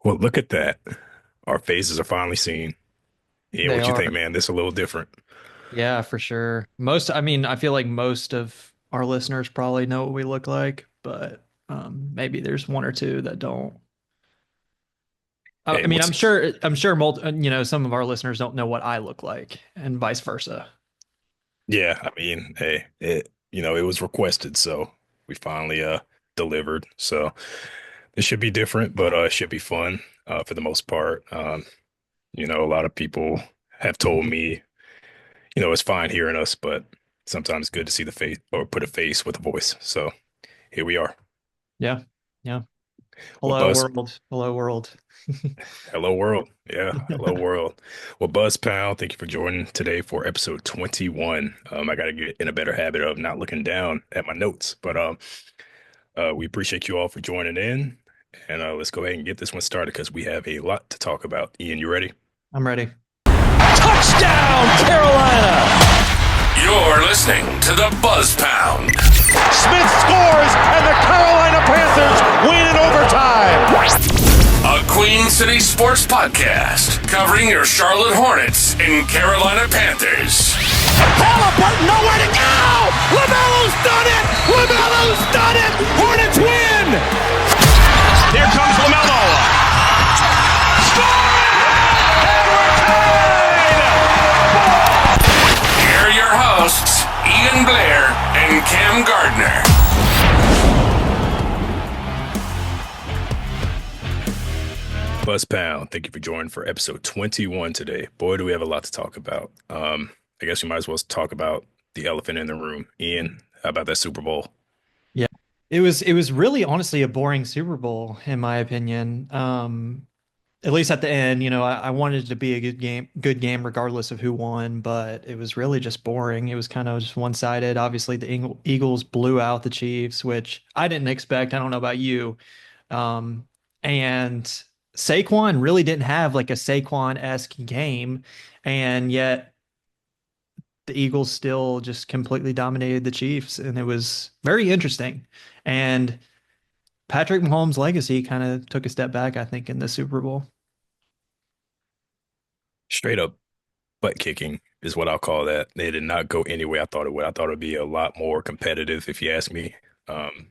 Well, look at that. Our faces are finally seen. Yeah, They what you are. think, man? This a little different. Yeah, for sure. I feel like most of our listeners probably know what we look like, but maybe there's one or two that don't. Hey, I'm what's sure, some of our listeners don't know what I look like and vice versa. yeah, I mean, hey, it was requested, so we finally delivered. So it should be different, but it should be fun for the most part. A lot of people have told me, it's fine hearing us, but sometimes good to see the face or put a face with a voice. So here we are. Yeah. Yeah. Well, Hello Buzz, world. Hello world. hello world. Yeah, hello world. Well, Buzz Pal, thank you for joining today for episode 21. I got to get in a better habit of not looking down at my notes, but we appreciate you all for joining in, and let's go ahead and get this one started because we have a lot to talk about. Ian, you ready? I'm ready. Touchdown, Carolina! You're listening to the Buzz Pound. Smith scores, and the Carolina Panthers win in overtime. A Queen City sports podcast covering your Charlotte Hornets and Carolina Panthers. Halliburton, nowhere to go! LaMelo's done it! LaMelo's done it! Hornets win! Here comes LaMelo. Here are your hosts, Ian Blair and Cam Gardner. Buzz Pound, thank you for joining for episode 21 today. Boy, do we have a lot to talk about. I guess we might as well talk about the elephant in the room. Ian, how about that Super Bowl? Yeah. It was really honestly a boring Super Bowl in my opinion. At least at the end, I wanted it to be a good game regardless of who won, but it was really just boring. It was kind of just one-sided. Obviously, the Eagles blew out the Chiefs, which I didn't expect. I don't know about you. Um, and Saquon really didn't have like a Saquon-esque game, and yet the Eagles still just completely dominated the Chiefs, and it was very interesting. And Patrick Mahomes' legacy kind of took a step back, I think, in the Super Bowl. Straight up butt kicking is what I'll call that. They did not go anywhere I thought it would. I thought it'd be a lot more competitive, if you ask me. Um,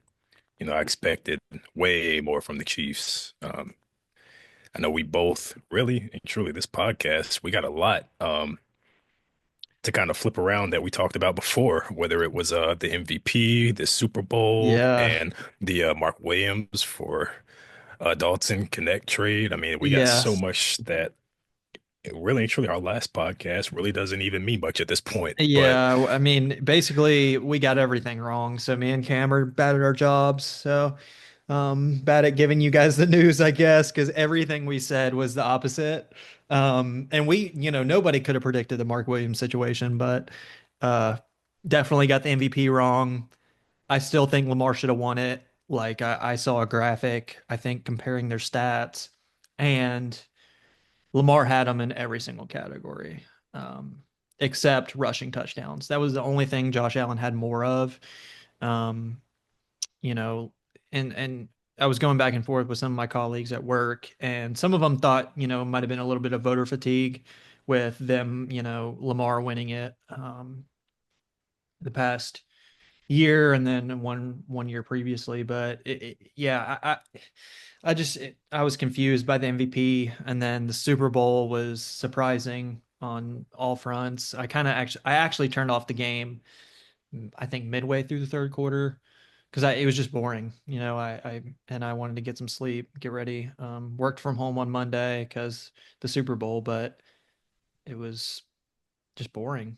I expected way more from the Chiefs. I know we both really and truly this podcast, we got a lot to kind of flip around that we talked about before, whether it was the MVP, the Super Bowl, Yeah. and the Mark Williams for Dalton Connect trade. I mean, we got so Yes. much that really and truly our last podcast really doesn't even mean much at this point. But Yeah. I mean, basically, we got everything wrong. So me and Cam are bad at our jobs. So bad at giving you guys the news, I guess, because everything we said was the opposite. And nobody could have predicted the Mark Williams situation, but uh, definitely got the MVP wrong. I still think Lamar should have won it. Like I saw a graphic, I think comparing their stats, and Lamar had them in every single category, except rushing touchdowns. That was the only thing Josh Allen had more of. Um, you know, and I was going back and forth with some of my colleagues at work, and some of them thought, it might have been a little bit of voter fatigue with them, Lamar winning it the past year and then one year previously. But yeah, I was confused by the MVP, and then the Super Bowl was surprising on all fronts. I actually turned off the game, I think midway through the third quarter, because it was just boring. I wanted to get some sleep, get ready. Worked from home on Monday because the Super Bowl, but it was just boring.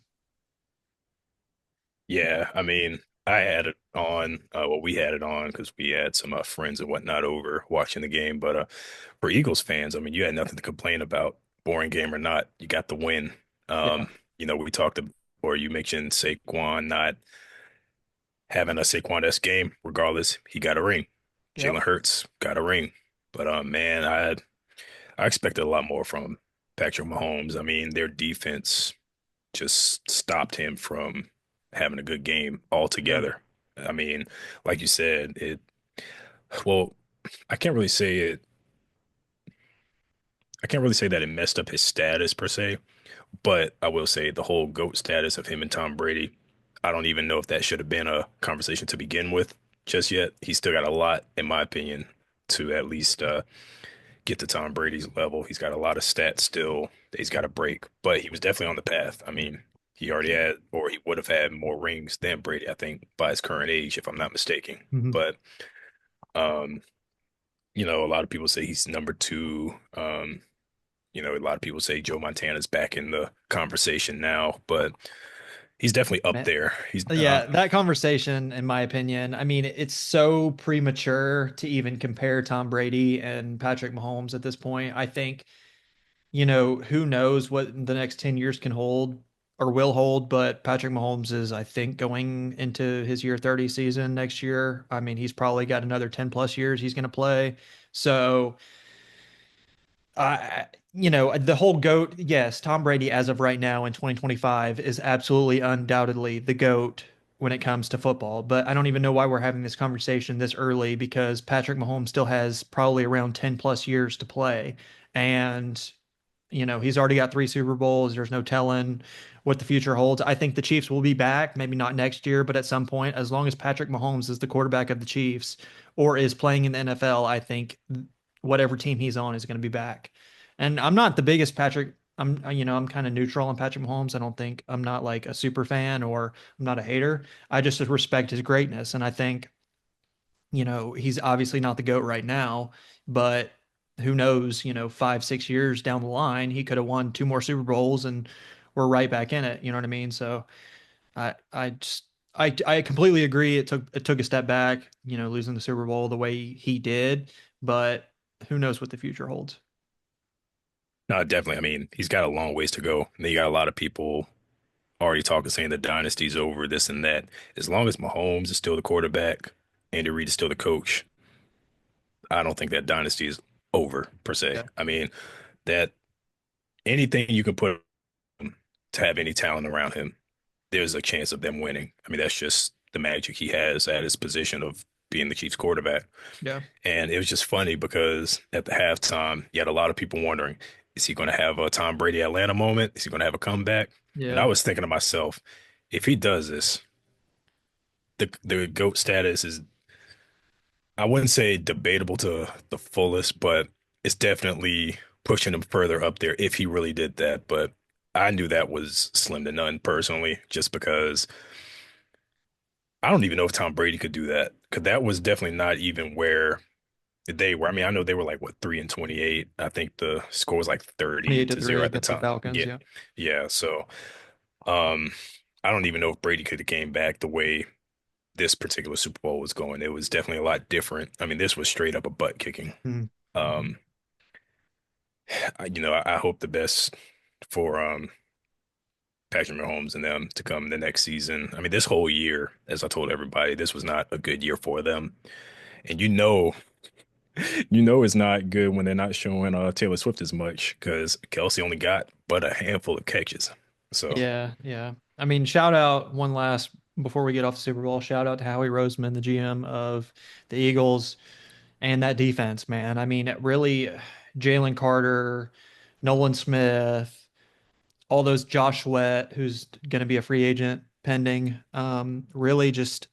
yeah, I mean, I had it on, we had it on because we had some friends and whatnot over watching the game. But for Eagles fans, I mean, you had nothing to complain about, boring game or not. You got the win. Yeah. We talked before, you mentioned Saquon not having a Saquon-esque game. Regardless, he got a ring. Jalen Yep. Hurts got a ring. But man, I expected a lot more from Patrick Mahomes. I mean, their defense just stopped him from having a good game Yeah. altogether. I mean, like you said, well, I can't really say it. I can't really say that it messed up his status per se, but I will say the whole GOAT status of him and Tom Brady, I don't even know if that should have been a conversation to begin with just yet. He's still got a lot, in my opinion, to at least get to Tom Brady's level. He's got a lot of stats still that he's got to break, but he was definitely on the path. I mean, he already had, or he would have had more rings than Brady, I think, by his current age, if I'm not mistaken. Mhm. But um, a lot of people say he's number two. A lot of people say Joe Montana's back in the conversation now, but he's definitely up Man, there. He's yeah, that conversation, in my opinion, I mean, it's so premature to even compare Tom Brady and Patrick Mahomes at this point. I think, who knows what the next 10 years can hold or will hold, but Patrick Mahomes is, I think, going into his year 30 season next year. I mean, he's probably got another 10 plus years he's going to play. So, the whole GOAT, yes, Tom Brady as of right now in 2025 is absolutely undoubtedly the GOAT when it comes to football. But I don't even know why we're having this conversation this early because Patrick Mahomes still has probably around 10 plus years to play. And, he's already got three Super Bowls. There's no telling what the future holds. I think the Chiefs will be back, maybe not next year, but at some point, as long as Patrick Mahomes is the quarterback of the Chiefs or is playing in the NFL, I think whatever team he's on is going to be back. And I'm not the biggest Patrick. I'm kind of neutral on Patrick Mahomes. I don't think I'm not like a super fan or I'm not a hater. I just respect his greatness. And I think, he's obviously not the GOAT right now, but who knows, 5, 6 years down the line, he could have won two more Super Bowls and we're right back in it. You know what I mean? So I just, I completely agree. It took a step back, losing the Super Bowl the way he did, but who knows what the future holds. no, definitely. I mean, he's got a long ways to go. And then you got a lot of people already talking, saying the dynasty's over, this and that. As long as Mahomes is still the quarterback, Andy Reid is still the coach, I don't think that dynasty is over per se. Yeah. I mean, that anything you can put him to have any talent around him, there's a chance of them winning. I mean, that's just the magic he has at his position of being the Chiefs quarterback. Yeah. And it was just funny because at the halftime, you had a lot of people wondering, is he going to have a Tom Brady Atlanta moment? Is he going to have a comeback? And I Yeah. was thinking to myself, if he does this, the GOAT status is, I wouldn't say debatable to the fullest, but it's definitely pushing him further up there if he really did that. But I knew that was slim to none personally, just because I don't even know if Tom Brady could do that. Because that was definitely not even where they were. I mean, I know they were like what 3-28. I think the score was like 30 28 to to 0 3 at the against the time. Falcons. Yeah. Yeah. Yeah. So um I don't even know if Brady could have came back the way this particular Super Bowl was going. It was definitely a lot different. I mean, this was straight up a butt kicking. Mm. Um I hope the best for Patrick Mahomes and them to come the next season. I mean, this whole year, as I told everybody, this was not a good year for them. And it's not good when they're not showing Taylor Swift as much because Kelsey only got but a handful of catches. So Yeah. Yeah. I mean, shout out one last before we get off the Super Bowl. Shout out to Howie Roseman, the GM of the Eagles, and that defense, man. I mean, it really, Jalen Carter, Nolan Smith, all those Josh Sweat, who's going to be a free agent pending. Really just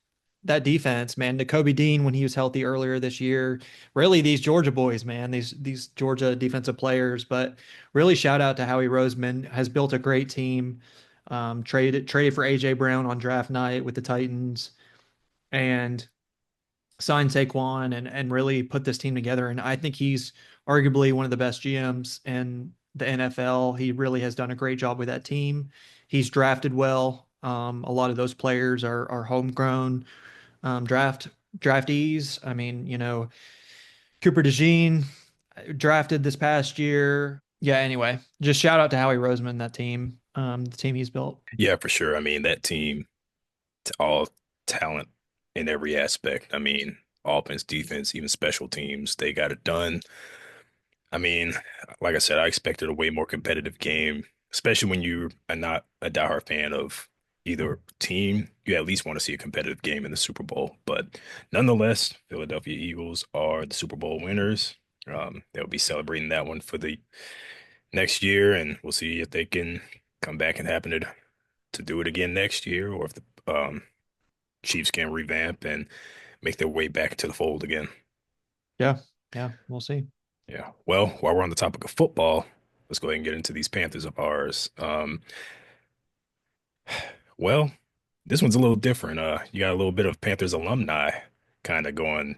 that defense, man. To Kobe Dean when he was healthy earlier this year. Really, these Georgia boys, man. These Georgia defensive players. But really, shout out to Howie Roseman has built a great team. Traded for AJ Brown on draft night with the Titans and signed Saquon and really put this team together. And I think he's arguably one of the best GMs in the NFL. He really has done a great job with that team. He's drafted well. A lot of those players are homegrown draftees. I mean, Cooper DeJean drafted this past year. Yeah. Anyway, just shout out to Howie Roseman, that team, the team he's built. yeah, for sure. I mean, that team, all talent in every aspect. I mean, offense, defense, even special teams, they got it done. I mean, like I said, I expected a way more competitive game, especially when you are not a diehard fan of either team. You at least want to see a competitive game in the Super Bowl. But nonetheless, Philadelphia Eagles are the Super Bowl winners. They'll be celebrating that one for the next year, and we'll see if they can come back and happen to do it again next year, or if the Chiefs can revamp and make their way back to the fold again. Yeah. Yeah. We'll see. Yeah. Well, while we're on the topic of football, let's go ahead and get into these Panthers of ours. Well, this one's a little different. You got a little bit of Panthers alumni kind of going,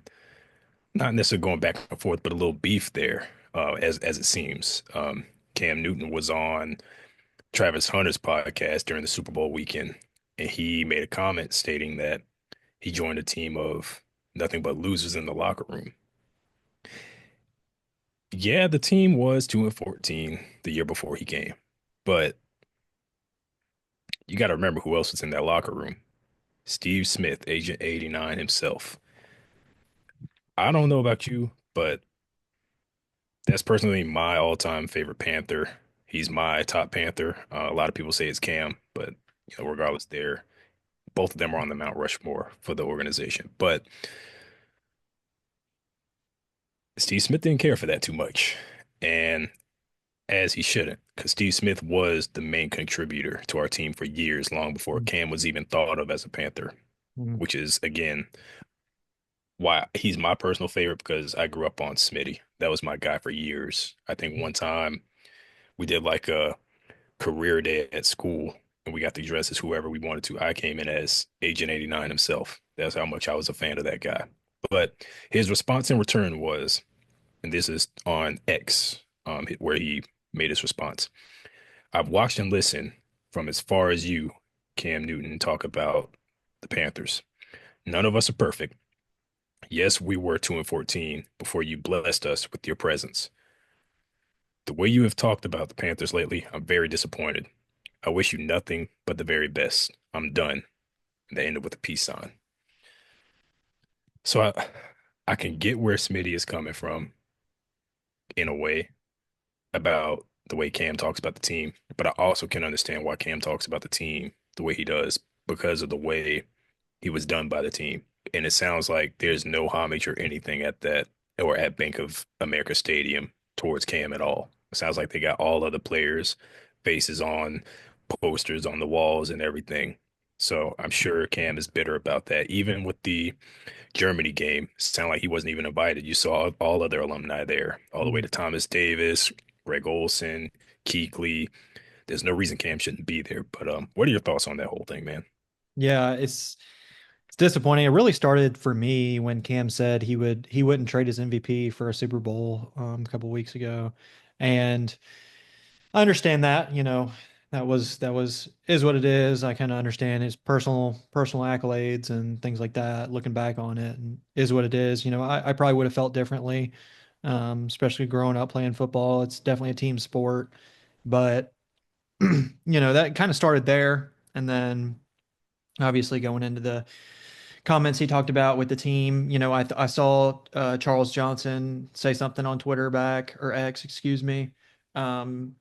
not necessarily going back and forth, but a little beef there, as it seems. Cam Newton was on Travis Hunter's podcast during the Super Bowl weekend, and he made a comment stating that he joined a team of nothing but losers in the locker room. Yeah, the team was 2-14 the year before he came, but you got to remember who else was in that locker room. Steve Smith, Agent 89 himself. I don't know about you, but that's personally my all-time favorite Panther. He's my top Panther. A lot of people say it's Cam, but regardless, both of them are on the Mount Rushmore for the organization. But Steve Smith didn't care for that too much, and as he shouldn't, because Steve Smith was the main contributor to our team for years, long before Cam was even thought of as a Panther, Mhm. which is again why he's my personal favorite because I grew up on Smitty. That was my guy for years. I think one time we did like a career day at school and we got to dress as whoever we wanted to. I came in as Agent 89 himself. That's how much I was a fan of that guy. But his response in return was, and this is on X, where he made his response. I've watched and listened from as far as you, Cam Newton, talk about the Panthers. None of us are perfect. Yes, we were 2-14 before you blessed us with your presence. The way you have talked about the Panthers lately, I'm very disappointed. I wish you nothing but the very best. I'm done. And they ended with a peace sign. So I can get where Smitty is coming from in a way about the way Cam talks about the team, but I also can understand why Cam talks about the team the way he does because of the way he was done by the team. And it sounds like there's no homage or anything at that or at Bank of America Stadium towards Cam at all. It sounds like they got all other players' faces on posters on the walls and everything. So I'm sure Cam is bitter about that. Even with the Germany game, it sounded like he wasn't even invited. You saw all other alumni there, all the way Mhm. to Thomas Davis, Greg Olson, Kuechly. There's no reason Cam shouldn't be there. But what are your thoughts on that whole thing, man? Yeah, it's disappointing. It really started for me when Cam said he wouldn't trade his MVP for a Super Bowl a couple weeks ago. And I understand that, that was is what it is. I kind of understand his personal accolades and things like that. Looking back on it, and is what it is. I probably would have felt differently, especially growing up playing football. It's definitely a team sport, but that kind of started there, and then obviously going into the comments he talked about with the team. I saw Charles Johnson say something on Twitter back or X, excuse me, and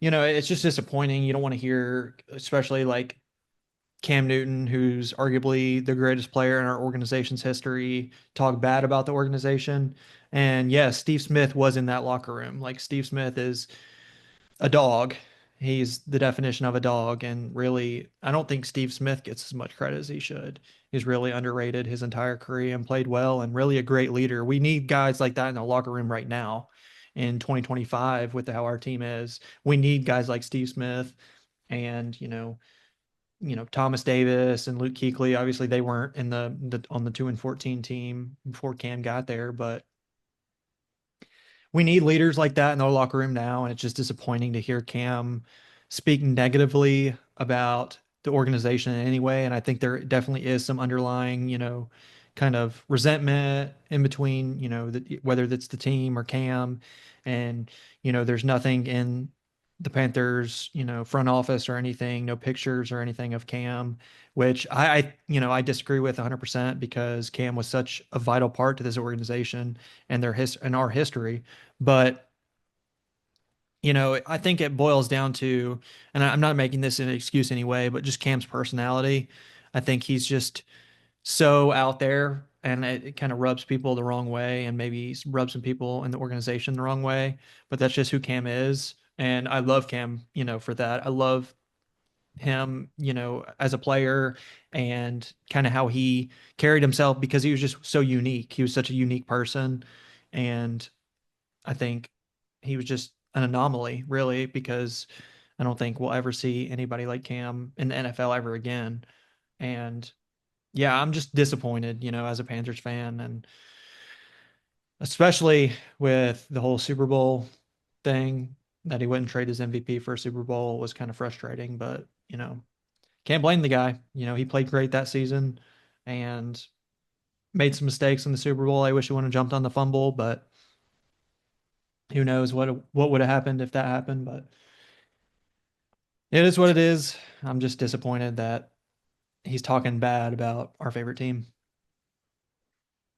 it's just disappointing. You don't want to hear, especially like Cam Newton, who's arguably the greatest player in our organization's history, talk bad about the organization. And yes, Steve Smith was in that locker room. Like Steve Smith is a dog. He's the definition of a dog. And really, I don't think Steve Smith gets as much credit as he should. He's really underrated his entire career and played well and really a great leader. We need guys like that in the locker room right now in 2025 with how our team is. We need guys like Steve Smith and, Thomas Davis and Luke Kuechly. Obviously, they weren't in the on the 2-14 team before Cam got there, but we need leaders like that in the locker room now, and it's just disappointing to hear Cam speak negatively about the organization in any way. And I think there definitely is some underlying, kind of resentment in between, whether that's the team or Cam. And, there's nothing in the Panthers, front office or anything, no pictures or anything of Cam, which I disagree with 100% because Cam was such a vital part to this organization and and our history. But I think it boils down to, and I'm not making this an excuse anyway, but just Cam's personality. I think he's just so out there and it kind of rubs people the wrong way and maybe rubs some people in the organization the wrong way. But that's just who Cam is. And I love Cam, for that. I love him, as a player and kind of how he carried himself because he was just so unique. He was such a unique person. And I think he was just an anomaly, really, because I don't think we'll ever see anybody like Cam in the NFL ever again. And yeah, I'm just disappointed, as a Panthers fan, and especially with the whole Super Bowl thing that he wouldn't trade his MVP for a Super Bowl was kind of frustrating, but can't blame the guy. He played great that season and made some mistakes in the Super Bowl. I wish he wouldn't have jumped on the fumble, but who knows what would have happened if that happened, but it is what it is. I'm just disappointed that he's talking bad about our favorite team.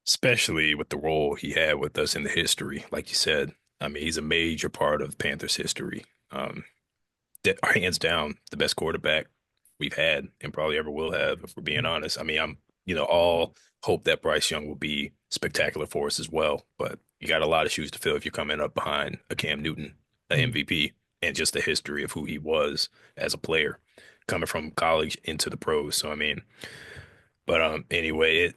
Especially with the role he had with us in the history. Like you said, I mean, he's a major part of Panthers history. Hands down, the best quarterback we've had and probably ever will have, if we're being honest. I mean, all hope that Bryce Young will be spectacular for us as well, but you got a lot of shoes to fill if you're coming up behind a Cam Newton, a MVP, and just the history of who he was as a player coming from college into the pros. So, I mean, but anyway,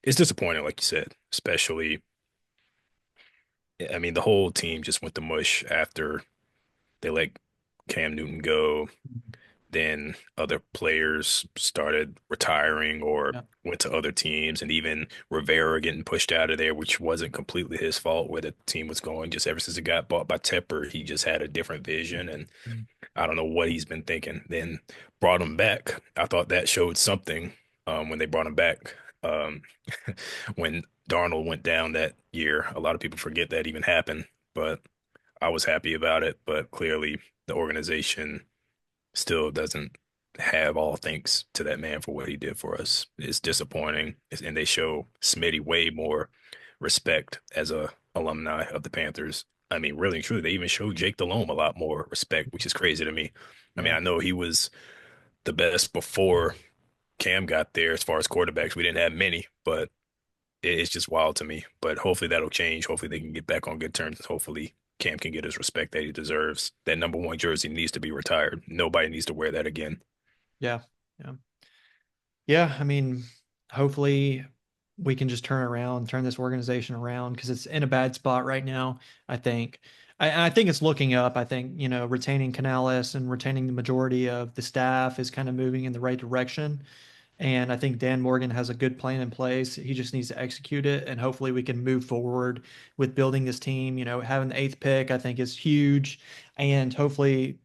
it's disappointing, like you said, especially, I mean, the whole team just went to mush after they let Cam Newton go. Then other players started retiring or Yeah. went to other teams, and even Rivera getting pushed out of there, which wasn't completely his fault where the team was going. Just ever since it got bought by Tepper, he just had a different vision, and I don't know what he's been thinking. Then brought him back. I thought that showed something when they brought him back. Um, when Darnold went down that year, a lot of people forget that even happened, but I was happy about it. But clearly, the organization still doesn't have all thanks to that man for what he did for us. It's disappointing, and they show Smitty way more respect as a alumni of the Panthers. I mean, really and truly, they even showed Jake Delhomme a lot more respect, which is crazy to me. I mean, Yeah. I know he was the best before Cam got there as far as quarterbacks. We didn't have many, but it's just wild to me. But hopefully that'll change. Hopefully they can get back on good terms. Hopefully Cam can get his respect that he deserves. That number one jersey needs to be retired. Nobody needs to wear that again. Yeah. Yeah. Yeah. I mean, hopefully we can just turn this organization around because it's in a bad spot right now. I think. I think it's looking up. I think, retaining Canales and retaining the majority of the staff is kind of moving in the right direction. And I think Dan Morgan has a good plan in place. He just needs to execute it. And hopefully we can move forward with building this team. Having the eighth pick, I think, is huge. And hopefully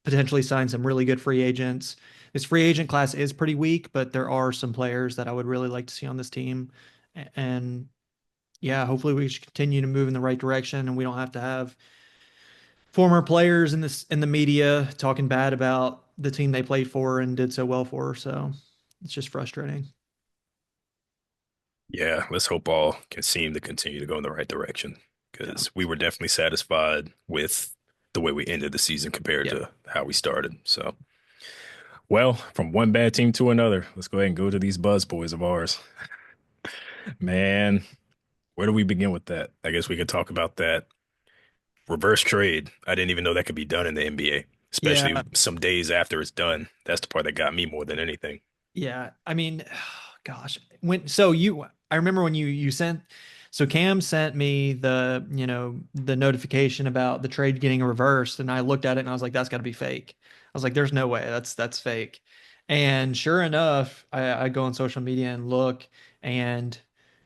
potentially sign some really good free agents. This free agent class is pretty weak, but there are some players that I would really like to see on this team. And yeah, hopefully we should continue to move in the right direction and we don't have to have former players in the media talking bad about the team they played for and did so well for. So it's just frustrating. Yeah, let's hope all can seem to continue to go in the right direction because we were definitely satisfied with the way we ended the season compared to how we started. So, well, from one bad team to another, let's go ahead and go to these Buzz Boys of ours. Man, where do we begin with that? I guess we could talk about that reverse trade. I didn't even know that could be done in the NBA, especially Yeah. some days after it's done. That's the part that got me more than anything. Yeah. I mean, gosh, I remember when you sent, so Cam sent me the notification about the trade getting reversed, and I looked at it and I was like, that's got to be fake. I was like, there's no way that's fake. And sure enough, I go on social media and look, and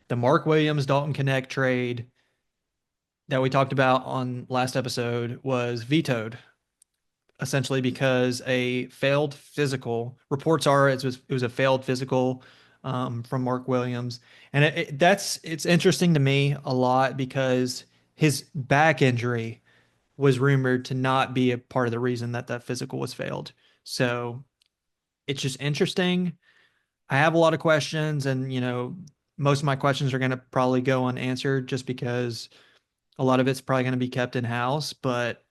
the Mark Williams Dalton Connect trade that we talked about on last episode was vetoed essentially because a failed physical reports are it was a failed physical from Mark Williams, and it's interesting to me a lot because his back injury was rumored to not be a part of the reason that that physical was failed. So it's just interesting. I have a lot of questions, and most of my questions are going to probably go unanswered just because a lot of it's probably going to be kept in house, but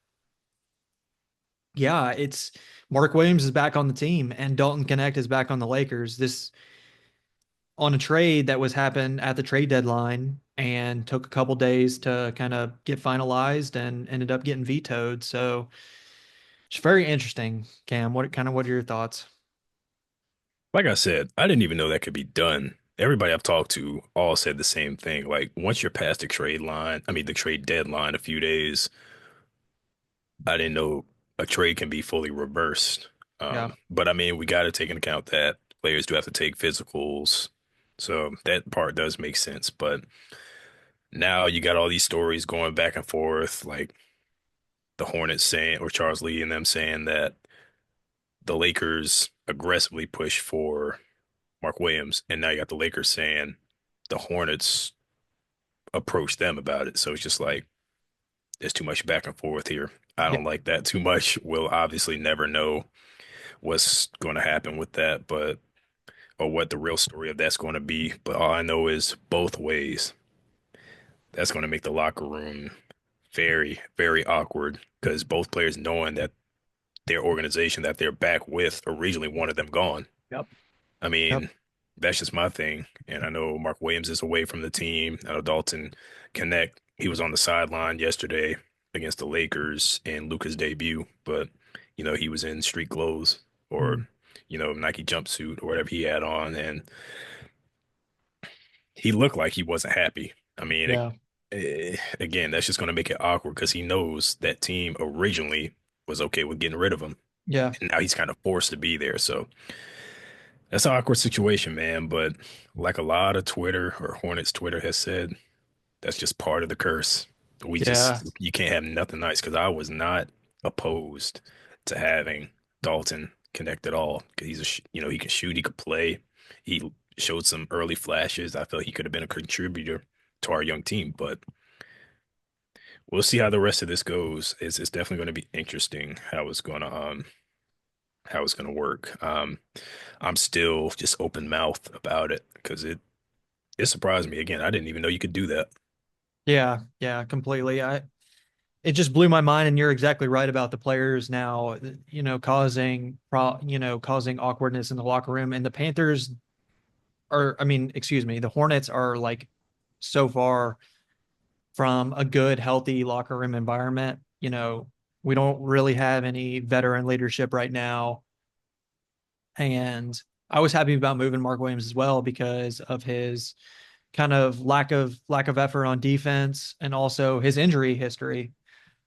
yeah, it's Mark Williams is back on the team and Dalton Connect is back on the Lakers. This on a trade that was happened at the trade deadline and took a couple days to kind of get finalized and ended up getting vetoed. So it's very interesting. Cam, what are your thoughts? Like I said, I didn't even know that could be done. Everybody I've talked to all said the same thing. Like once you're past the trade line, I mean the trade deadline a few days, I didn't know a trade can be fully reversed. Yeah. But I mean, we got to take into account that players do have to take physicals. So that part does make sense. But now you got all these stories going back and forth, like the Hornets saying, or Charles Lee and them saying that the Lakers aggressively push for Mark Williams. And now you got the Lakers saying the Hornets approached them about it. So it's just like, there's too much back and forth here. I Yeah. don't like that too much. We'll obviously never know what's going to happen with that, but or what the real story of that's going to be. But all I know is both ways, that's going to make the locker room very, very awkward because both players knowing that their organization that they're back with originally wanted them gone. Yep. I Yep. mean, that's just my thing. And I know Mark Williams is away from the team. I know Dalton Connect, he was on the sideline yesterday against the Lakers in Luka's debut, but he was in street clothes or Mm. Nike jumpsuit or whatever he had on, and he looked like he wasn't happy. I mean, Yeah. again, that's just going to make it awkward because he knows that team originally was okay with getting rid of him, Yeah. and now he's kind of forced to be there. So that's an awkward situation, man. But like a lot of Twitter or Hornets Twitter has said, that's just part of the curse. Yeah. You can't have nothing nice because I was not opposed to having Dalton connect at all because he can shoot, he could play. He showed some early flashes. I felt he could have been a contributor to our young team, but we'll see how the rest of this goes. It's definitely going to be interesting how it's gonna work. I'm still just open mouth about it because it surprised me again. I didn't even know you could do that. Yeah. Yeah. Completely. It just blew my mind. And you're exactly right about the players now, causing awkwardness in the locker room. And the Panthers I mean, excuse me, the Hornets are like so far from a good, healthy locker room environment. We don't really have any veteran leadership right now. And I was happy about moving Mark Williams as well because of his kind of lack of effort on defense and also his injury history.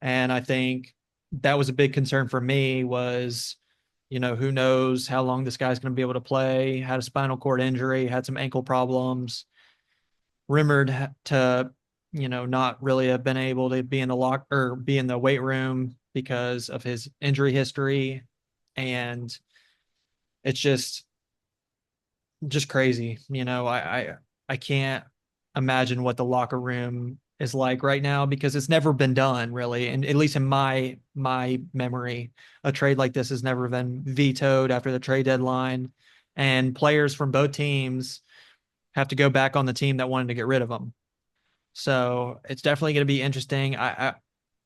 And I think that was a big concern for me was, who knows how long this guy's going to be able to play, had a spinal cord injury, had some ankle problems, rumored to, not really have been able to be in the lock or be in the weight room because of his injury history. And it's just crazy. I can't imagine what the locker room is like right now because it's never been done really. And at least in my memory, a trade like this has never been vetoed after the trade deadline. And players from both teams have to go back on the team that wanted to get rid of them. So it's definitely going to be interesting.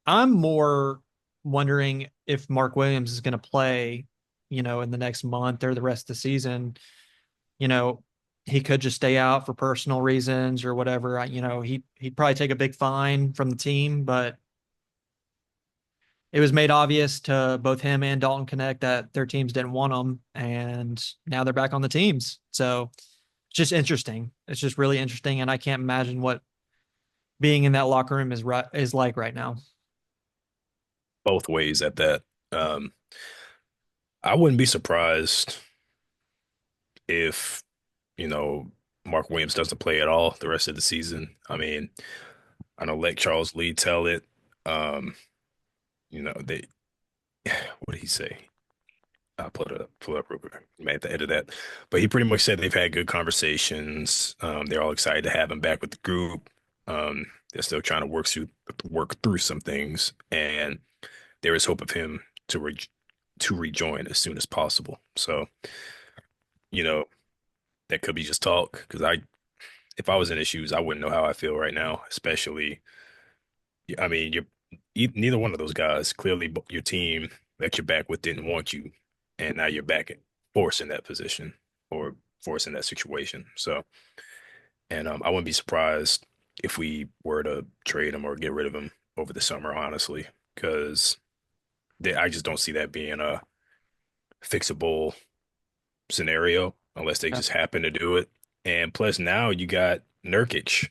I'm more wondering if Mark Williams is going to play, in the next month or the rest of the season. You know, he could just stay out for personal reasons or whatever. He'd probably take a big fine from the team, but it was made obvious to both him and Dalton Connect that their teams didn't want him, and now they're back on the teams. So it's just interesting. It's just really interesting, and I can't imagine what being in that locker room is like right now. Both ways at that. Um, I wouldn't be surprised if, you know, Mark Williams doesn't play at all the rest of the season. I mean, I know let Charles Lee tell it. Um, they what did he say? I'll pull it up real quick. May have to edit that. But he pretty much said they've had good conversations. They're all excited to have him back with the group. They're still trying to work through some things, and there is hope of him to rejoin as soon as possible. So, you know, that could be just talk because if I was in his shoes, I wouldn't know how I feel right now, especially, I mean, neither one of those guys, clearly your team that you're back with didn't want you, and now you're back forced in that position or for us in that situation. So, and I wouldn't be surprised if we were to trade him or get rid of him over the summer, honestly, because I just don't see that being a fixable scenario unless they Yeah. just happen to do it. And plus, now you got Nurkic,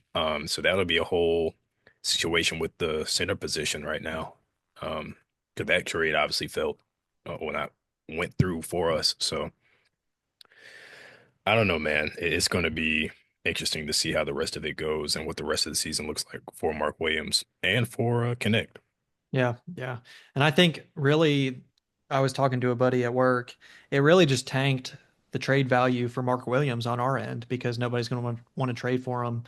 so that'll be a whole situation with the center position right now. Because that trade obviously felt when I went through for us. So I don't know, man. It's going to be interesting to see how the rest of it goes and what the rest of the season looks like for Mark Williams and for Connect. Yeah, yeah. And I think really, I was talking to a buddy at work. It really just tanked the trade value for Mark Williams on our end because nobody's going to want to trade for him,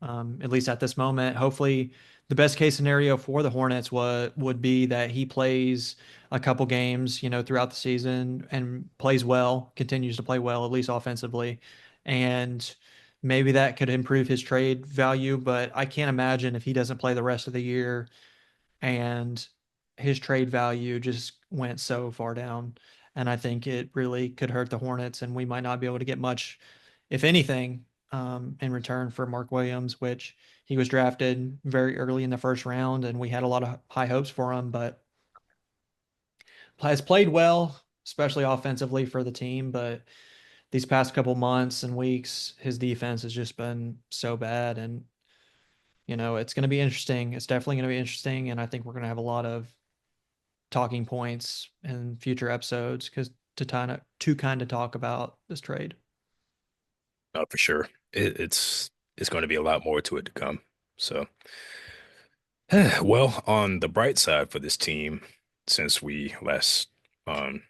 at least at this moment. Hopefully, the best case scenario for the Hornets would be that he plays a couple games, throughout the season and plays well, continues to play well, at least offensively, and maybe that could improve his trade value. But I can't imagine if he doesn't play the rest of the year and his trade value just went so far down. And I think it really could hurt the Hornets, and we might not be able to get much, if anything, in return for Mark Williams, which he was drafted very early in the first round, and we had a lot of high hopes for him, but has played well, especially offensively for the team. But these past couple months and weeks, his defense has just been so bad. And it's going to be interesting. It's definitely going to be interesting. And I think we're going to have a lot of talking points in future episodes because to kind of talk about this trade. For sure. It's going to be a lot more to it to come. So, well, on the bright side for this team, since we last um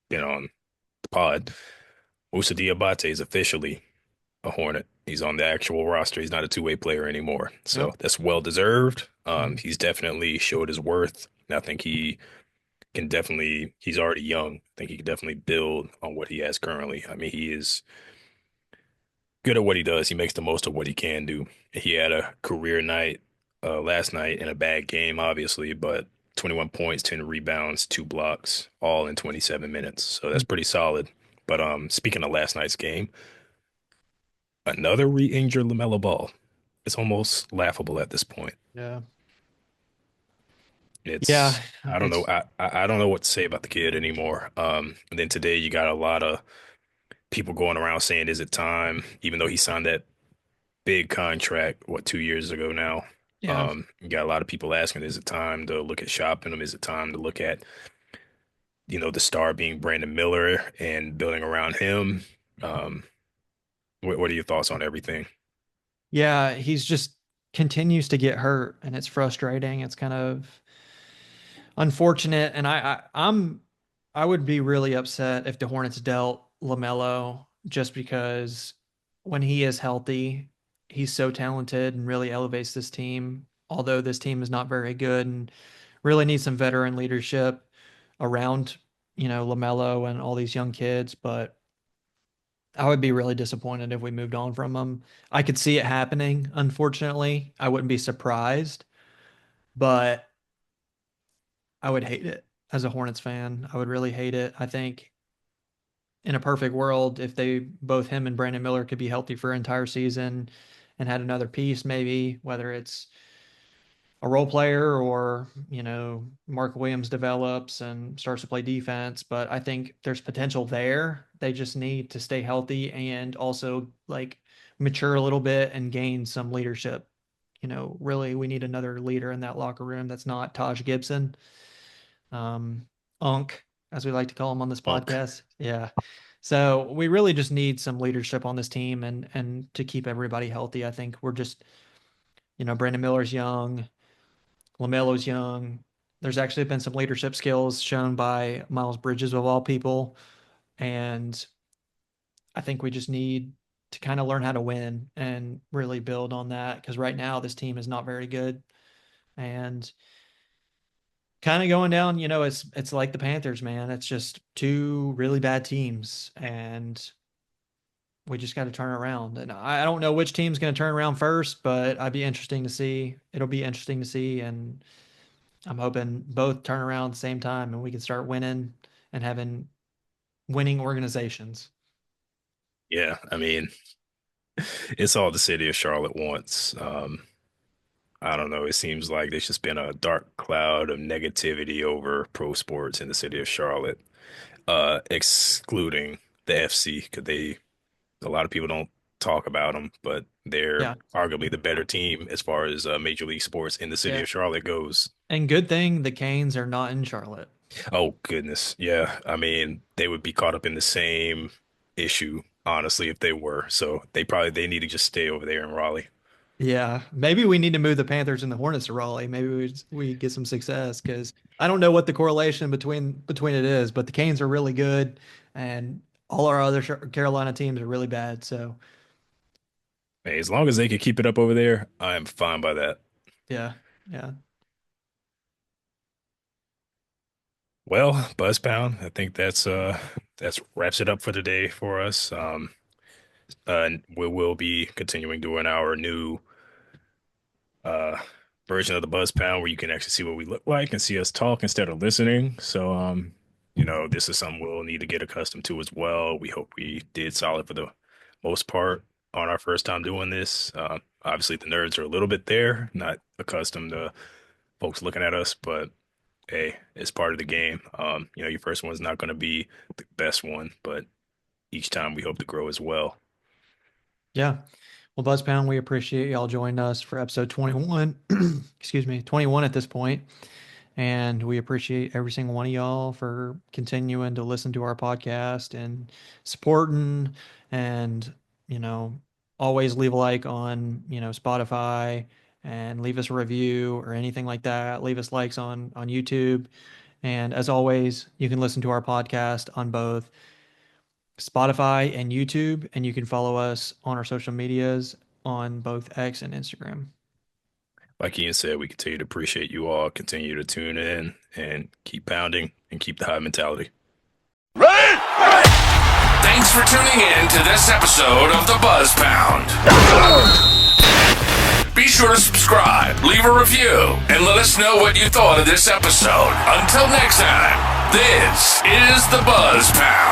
been on the pod, Moussa Diabate is officially a Hornet. He's on the actual roster. He's not a two-way player anymore. So Yep. that's well deserved. Mhm. He's definitely showed his worth. I think he's already young. I think he can definitely build on what he has currently. I mean, he is good at what he does. He makes the most of what he can do. He had a career night last night in a bad game, obviously, but 21 points, 10 rebounds, 2 blocks, all in 27 minutes. So that's pretty solid. But speaking of last night's game, another re-injured LaMelo Ball. It's almost laughable at this point. Yeah. Yeah. It's I don't know It's I don't know what to say about the kid anymore. And then today you got a lot of people going around saying, is it time? Even though he signed that big contract, what, 2 years ago now. yeah. You got a lot of people asking, is it time to look at shopping him? Is it time to look at, the star being Brandon Miller and building around him? Um, what are your thoughts on everything? Yeah. He's just continues to get hurt and it's frustrating. It's kind of unfortunate. And I would be really upset if the Hornets dealt LaMelo just because when he is healthy, he's so talented and really elevates this team. Although this team is not very good and really needs some veteran leadership around, LaMelo and all these young kids. But I would be really disappointed if we moved on from him. I could see it happening, unfortunately. I wouldn't be surprised, but I would hate it as a Hornets fan. I would really hate it. I think in a perfect world, if both him and Brandon Miller could be healthy for an entire season and had another piece, maybe whether it's a role player or, Mark Williams develops and starts to play defense. But I think there's potential there. They just need to stay healthy and also like mature a little bit and gain some leadership. Really, we need another leader in that locker room that's not Taj Gibson, Unk, as we like to call him on this Unk. podcast. Yeah. So we really just need some leadership on this team and to keep everybody healthy. I think we're just, Brandon Miller's young, LaMelo's young. There's actually been some leadership skills shown by Miles Bridges of all people, and I think we just need to kind of learn how to win and really build on that because right now this team is not very good and kind of going down, it's like the Panthers, man. It's just two really bad teams and we just got to turn it around. And I don't know which team's going to turn around first, but I'd be interesting to see. It'll be interesting to see and I'm hoping both turn around at the same time and we can start winning and having winning organizations. Yeah, I mean, it's all the city of Charlotte wants. I don't know. It seems like there's just been a dark cloud of negativity over pro sports in the city of Charlotte, excluding the FC, because a lot of people don't talk about them, but they're Yeah. arguably the better team as far as Major League Sports in the city Yeah. of Charlotte goes. And good thing the Canes are not in Charlotte. Oh, goodness. Yeah. I mean, they would be caught up in the same issue, honestly, if they were. So they need to just stay over there in Raleigh. Yeah, maybe we need to move the Panthers and the Hornets to Raleigh. Maybe we get some success because I don't know what the correlation between it is, but the Canes are really good, and all our other Carolina teams are really bad. So Hey, as long as they can keep it up over there, I am fine by that. yeah, yeah, Well, Buzzpound, I think that's wraps it up for today for us. And we will be continuing doing our new uh version of the Buzz Pound where you can actually see what we look like and see us talk instead of listening. So this is something we'll need to get accustomed to as well. We hope we did solid for the most part on our first time doing this. Obviously the nerds are a little bit there, not accustomed to folks looking at us, but hey, it's part of the game. Your first one's not going to be the best one, but each time we hope to grow as well. yeah. Well, Buzzpound, we appreciate y'all joining us for episode 21. Excuse me, 21 at this point. And we appreciate every single one of y'all for continuing to listen to our podcast and supporting and, you know, always leave a like on, Spotify and leave us a review or anything like that. Leave us likes on YouTube. And as always, you can listen to our podcast on both Spotify and YouTube, and you can follow us on our social medias on both X and Instagram. Like Ian said, we continue to appreciate you all. Continue to tune in and keep pounding and keep the high mentality. Thanks for tuning in to this episode of the Buzz Pound. Be sure to subscribe, leave a review, and let us know what you thought of this episode. Until next time, this is the Buzz Pound.